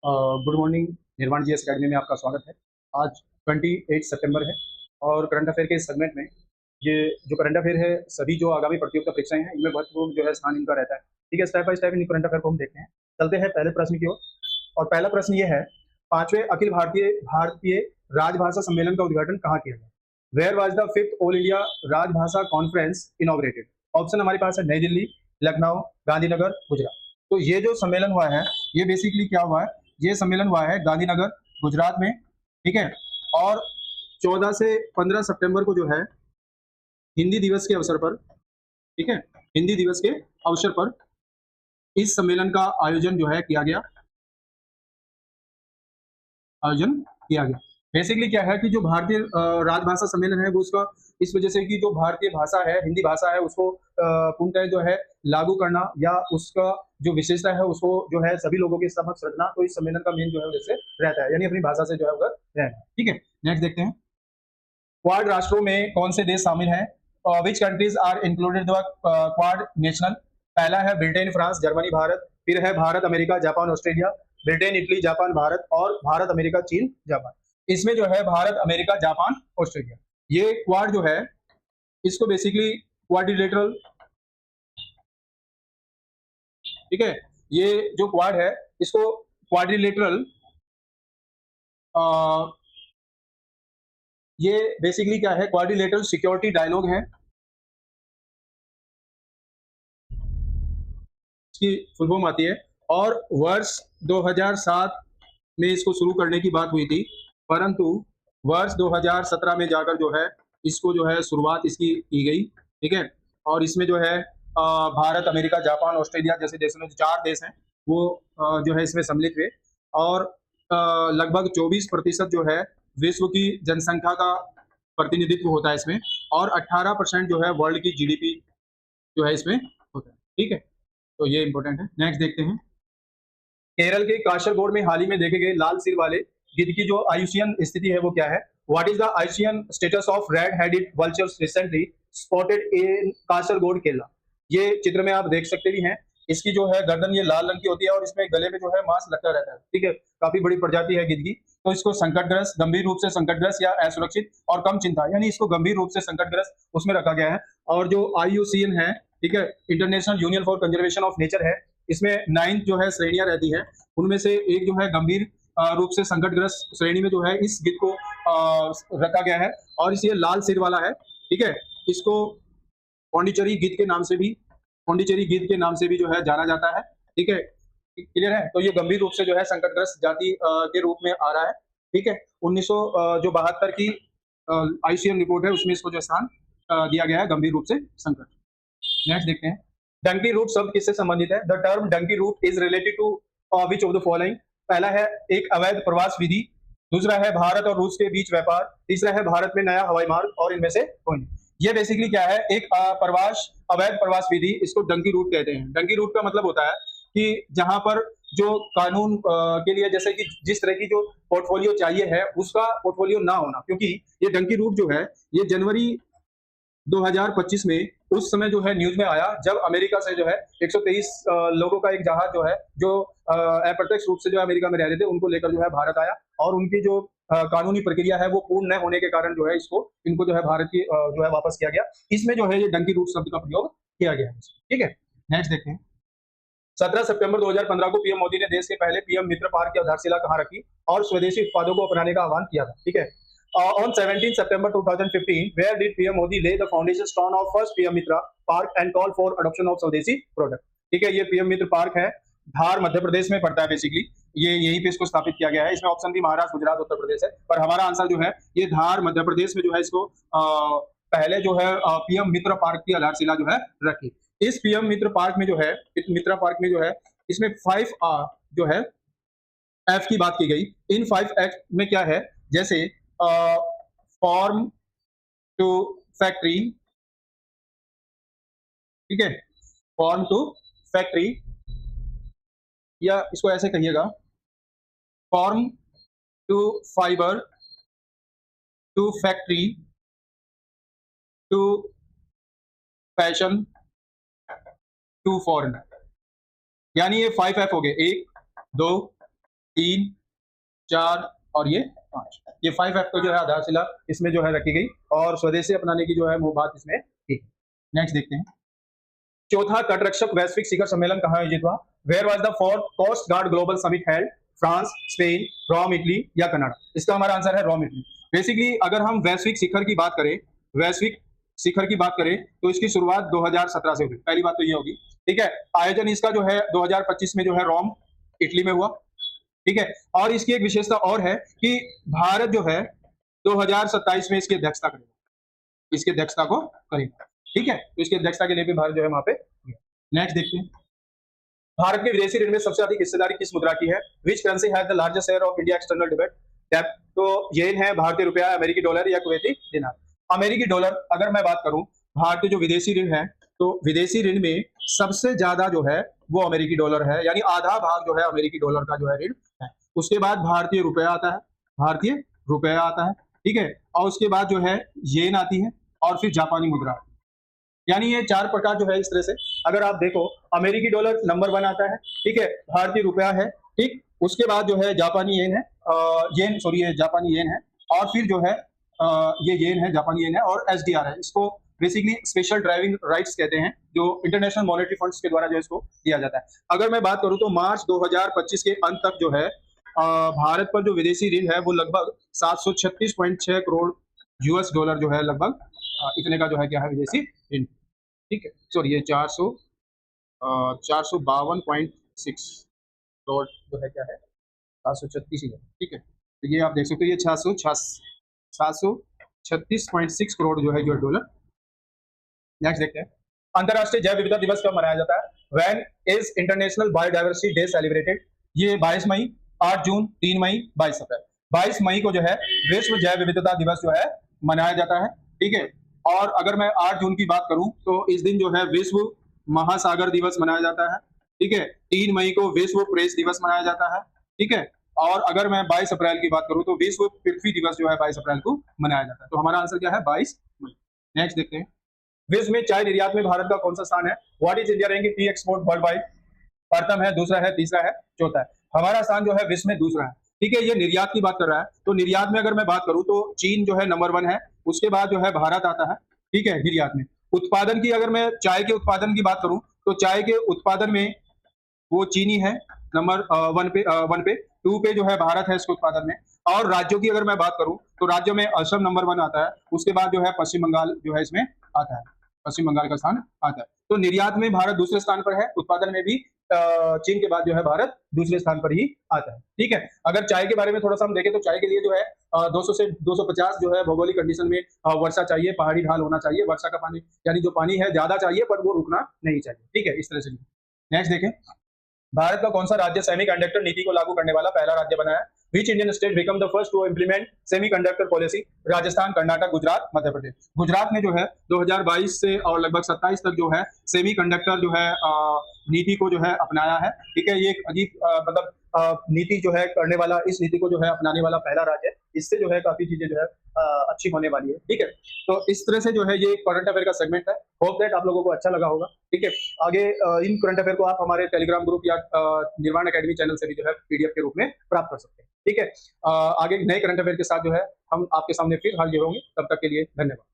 Good morning. निर्माण GS academy में आपका स्वागत है। आज 28 सितंबर है और करंट अफेयर के इस सेगमेंट में ये जो करंट अफेयर है, सभी जो आगामी प्रतियोगिता परीक्षाएं हैं इनमें महत्वपूर्ण जो है स्थान इनका रहता है। ठीक है, step by step in current affair को हम देखते हैं। चलते हैं पहले प्रश्न की ओर। और पहला प्रश्न ये है, पांचवें अखिल भारतीय भारतीय राजभाषा सम्मेलन का उद्घाटन कहाँ किया गया? Where was the fifth all India Rajbhasha conference inaugurated? Option हमारे पास है नई दिल्ली, लखनऊ, गांधीनगर, गुजरात। तो ये जो सम्मेलन हुआ है, ये बेसिकली क्या हुआ है, ये सम्मेलन हुआ है गांधीनगर, गुजरात में। ठीक है, और 14 से 15 सितंबर को जो है हिंदी दिवस के अवसर पर, ठीक है, हिंदी दिवस के अवसर पर इस सम्मेलन का आयोजन किया गया। बेसिकली क्या है कि जो भारतीय राजभाषा सम्मेलन है वो उसका इस वजह से कि जो भारतीय भाषा है, हिंदी भाषा है, उसको पूर्णतः जो है लागू करना या उसका जो विशेषता है उसको जो है सभी लोगों के समक्ष रखना, तो इस सम्मेलन का मेन जो है उद्देश्य रहता है, यानी अपनी भाषा से जो है अवगत रहना। ठीक है, नेक्स्ट देखते हैं। क्वाड राष्ट्रों में कौन से देश शामिल हैं? Which countries are included the quad national? पहला है ब्रिटेन, फ्रांस, जर्मनी, भारत। फिर है Bharat, America, Japan, Australia. Britain, Italy, Japan, Bharat, और भारत, अमेरिका, चीन, जापान। इसमें जो है भारत, अमेरिका, जापान, ऑस्ट्रेलिया, ये क्वाड जो है इसको बेसिकली क्वाड्रिलेटरल, ठीक है, ये जो क्वाड है इसको क्वाड्रिलेटरल, ये बेसिकली क्या है, क्वाड्रिलेटरल सिक्योरिटी डायलॉग है, इसकी फुल फॉर्म आती है। और वर्ष 2007 में इसको शुरू करने की बात हुई थी, परंतु वर्ष 2017 में जाकर जो है इसको जो है शुरुआत इसकी की गई। ठीक है, और इसमें जो है भारत, अमेरिका, जापान, ऑस्ट्रेलिया जैसे देशों में जो 4 देश हैं वो जो है इसमें सम्मिलित हुए। और लगभग 24% जो है विश्व की जनसंख्या का प्रतिनिधित्व होता है इसमें, और 18% जो है वर्ल्ड की जीडीपी जो है इसमें होता है। ठीक है, तो ये इंपॉर्टेंट है। नेक्स्ट देखते हैं। केरल के कासरगोड में हाल ही में देखे गए लाल सिर वाले गिद्ध की जो आयुषियन स्थिति है वो क्या है? What is the IUCN status of red headed vultures recently spotted in Kasaragod, Kerala? ये चित्र में आप देख सकते भी हैं। इसकी जो है गर्दन ये लाल रंग की होती है और इसमें गले में जो है मांस लगता रहता है। ठीक है, काफी बड़ी प्रजाति है गिद्ध की। तो इसको संकटग्रस्त, गंभीर रूप से संकटग्रस्त या असुरक्षित और कम चिंता, यानी इसको गंभीर रूप से संकटग्रस्त उसमें रखा गया है। और जो आईयूसीएन है, ठीक है, international union for conservation of nature है, इसमें 9 जो है श्रेणियां रहती है, उनमें से एक जो है गंभीर रूप से संकटग्रस्त श्रेणी में जो है इस गिद्ध को रखा गया है, और इस ये लाल सिर वाला है। ठीक है, इसको पौंडीचेरी गिद्ध के नाम से भी, पौंडीचेरी गिद्ध के नाम से भी जो है जाना जाता है। ठीक है, क्लियर है? तो ये गंभीर रूप से जो है संकटग्रस्त जाति के रूप में आ रहा है। ठीक है, 1972 की आईसीएम रिपोर्ट है, उसमें इसको जो स्थान दिया गया है गंभीर रूप से संकट। नेक्स्ट देखते हैं। डंकी रूट शब्द किससे संबंधित है? The term dunki route is related to which of the following? पहला है एक अवैध प्रवास विधि, दूसरा है भारत और रूस के बीच व्यापार, तीसरा है भारत में नया हवाई मार्ग, और इनमें से कोई नहीं। ये बेसिकली क्या है, एक प्रवास, अवैध प्रवास विधि, इसको डंकी रूट कहते हैं। डंकी रूट का मतलब होता है कि जहां पर जो कानून के लिए जैसे कि जिस तरह की जो पोर्टफोलियो चाहिए है उसका पोर्टफोलियो ना होना, क्योंकि ये डंकी रूट जो है ये जनवरी 2025 में उस समय जो है न्यूज में आया जब अमेरिका से जो है 123 लोगों का एक जहाज जो है, जो अप्रत्यक्ष रूप से जो अमेरिका में रह रहे थे, उनको लेकर जो है भारत आया, और उनकी जो कानूनी प्रक्रिया है वो पूर्ण न होने के कारण जो है इनको जो है भारत की जो है वापस किया गया। इसमें जो है ये डंकी रूट शब्द का प्रयोग किया गया है। ठीक है, नेक्स्ट देखते हैं। 17 सितंबर 2015 को पीएम मोदी ने देश के पहले पीएम मित्र पार्क की आधारशिला कहां रखी और स्वदेशी उत्पादों को अपनाने का आह्वान किया था? ठीक है, on 17 September 2015, where did PM Modi lay the foundation stone of first PM Mitra Park and call for adoption of Swadeshi product? ठीक है, ये पीएम मित्र पार्क है, धार मध्य प्रदेश में पड़ता है। बेसिकली ये यहीं पे इसको स्थापित किया गया है। इसमें ऑप्शन भी महाराष्ट्र, गुजरात, उत्तर प्रदेश है, पर हमारा आंसर जो है ये धार मध्य प्रदेश में जो है इसको पहले जो है पीएम मित्र पार्क की आधारशिला जो है रखी। इस पीएम मित्र पार्क में जो है, मित्र पार्क में जो है इसमें 5 जो है एफ की बात की गई। इन 5 एफ में क्या है, जैसे फॉर्म टू फैक्ट्री, ठीक है, फॉर्म टू फैक्ट्री, या इसको ऐसे कहिएगा, farm to fibre, to factory, to fashion, to foreign, यानी ये 5 एफ हो गए, 1, 2, 3, 4 और ये 5, ये 5 F जो है आधारशिला इसमें जो है रखी गई और स्वदेशी अपनाने की जो है वो बात इसमें थी। नेक्स्ट देखते हैं। चौथा तटरक्षक वैश्विक शिखर सम्मेलन कहाँ आयोजित हुआ? Where was the fourth coast guard global summit held? France, Spain, Rome Italy या कनाडा? इसका हमारा आंसर है रोम इटली। बेसिकली अगर हम वैश्विक शिखर की बात करें, वैश्विक शिखर की बात करें तो इसकी शुरुआत 2017 से हुई। पहली बात तो ये होगी, ठीक है। आयोजन इसका जो है 2025 में जो है रोम इटली में हुआ, ठीक है। और इसकी एक विशेषता और है कि भारत जो है 2027 में इसकी अध्यक्षता करेगा, इसकी अध्यक्षता को करेगा, ठीक है। तो इसकी अध्यक्षता के लिए भी भारत जो है वहां पे। नेक्स्ट देखते हैं। भारत के विदेशी ऋण में सबसे अधिक हिस्सेदारी किस मुद्रा की है? Which currency has the largest share of India external डेब्ट? तो येन है, भारतीय रुपया, अमेरिकी डॉलर या कुवैती दिनार? अमेरिकी डॉलर। अगर मैं बात करूं भारतीय जो विदेशी ऋण है तो विदेशी ऋण में सबसे ज्यादा जो है वो अमेरिकी डॉलर है, यानी आधा भाग जो है अमेरिकी डॉलर का जो है ऋण है। उसके बाद भारतीय रुपया आता है, भारतीय रुपया आता है, ठीक है। और उसके बाद जो है येन आती है और फिर जापानी मुद्रा। यानी ये 4 प्रकार जो है इस तरह से अगर आप देखो, अमेरिकी डॉलर नंबर 1 आता है, ठीक है, भारतीय रुपया है, ठीक, उसके बाद जो है जापानी येन है, ये जापानी येन है, और फिर जो है ये येन है, जापानी येन है, और एसडीआर है। इसको बेसिकली स्पेशल ड्राइविंग राइट्स कहते हैं, जो इंटरनेशनल मॉनेटरी फंड्स के द्वारा जो है इसको दिया जाता है। अगर मैं बात करूं तो मार्च 2025 के अंत तक जो है भारत पर जो विदेशी ऋण है वो लगभग 736.6 करोड़ यूएस डॉलर जो है लगभग इतने का जो है क्या है विदेशी ऋण, ठीक है। सॉरी, ये 452.6 करोड़ जो है क्या है 736 ही है, ठीक है। तो ये आप देख सकते हो, ये 736.6 करोड़ जो है डॉलर। नेक्स्ट देखते हैं। अंतरराष्ट्रीय जैव विविधता दिवस कब मनाया जाता है? When is international biodiversity day celebrated? ये 22 मई, 8 जून, 3 मई, 22 अप्रैल। 22 मई को जो है विश्व जैव विविधता दिवस जो है मनाया जाता है, ठीक है। और अगर मैं 8 जून की बात करूं तो इस दिन जो है विश्व महासागर दिवस मनाया जाता है, ठीक है। 3 मई को विश्व प्रेस दिवस मनाया जाता है, ठीक है। और अगर मैं 22 अप्रैल की बात करूं तो विश्व पृथ्वी दिवस जो है 22 अप्रैल को मनाया जाता है। तो हमारा आंसर क्या है? 22 मई। नेक्स्ट देखते हैं। विश्व में चाय निर्यात में भारत का कौन सा स्थान है? What is India rank in T export world wide? प्रथम है, दूसरा है, तीसरा है, चौथा है? हमारा स्थान जो है विश्व में दूसरा है, ठीक है। ये निर्यात की बात कर रहा है, तो निर्यात में अगर मैं बात करूं तो चीन जो है नंबर 1 है, उसके बाद जो है भारत आता है, ठीक है, निर्यात में। उत्पादन की अगर मैं चाय के उत्पादन की बात करूं तो चाय के उत्पादन में वो चीनी है नंबर 1 पे, 2 पे जो है भारत है इसके उत्पादन में। और राज्यों की अगर मैं बात करूं तो राज्यों में असम नंबर 1 आता है, उसके बाद जो है पश्चिम बंगाल जो है इसमें आता है, पश्चिम बंगाल का स्थान आता है। तो निर्यात में भारत दूसरे स्थान पर है, उत्पादन में भी चीन के बाद जो है भारत दूसरे स्थान पर ही आता है, ठीक है। अगर चाय के बारे में थोड़ा सा हम देखें तो चाय के लिए जो है 200 से 250 जो है भौगोलिक कंडीशन में वर्षा चाहिए, पहाड़ी ढाल होना चाहिए, वर्षा का पानी यानी जो पानी है ज्यादा चाहिए पर वो रुकना नहीं चाहिए, ठीक है, इस तरह से। नेक्स्ट देखें। भारत का कौन सा राज्य सेमीकंडक्टर नीति को लागू करने वाला पहला राज्य बना है? Which Indian state become the first to implement semiconductor policy? Rajasthan, Karnataka, Gujarat, Madhya Pradesh. Gujarat ने जो है 2022 से और लगभग 27 तक जो है सेमीकंडक्टर जो है नीति को जो है अपनाया है, ठीक है। ये एक अजीब मतलब नीति जो है करने वाला, इस नीति को जो है अपनाने वाला पहला राज्य है। इससे जो है काफी चीजें जो है अच्छी होने वाली है, ठीक है। तो इस तरह से जो है ये करंट अफेयर का सेगमेंट है। होप दैट आप लोगों को अच्छा लगा होगा, ठीक है। आगे इन करंट अफेयर को आप हमारे टेलीग्राम ग्रुप या निर्वाण एकेडमी चैनल से भी जो है पीडीएफ के रूप में प्राप्त कर सकते हैं, ठीक है। आगे नए करंट अफेयर के साथ जो है हम आपके सामने फिर हाजिर होंगे, तब तक के लिए धन्यवाद।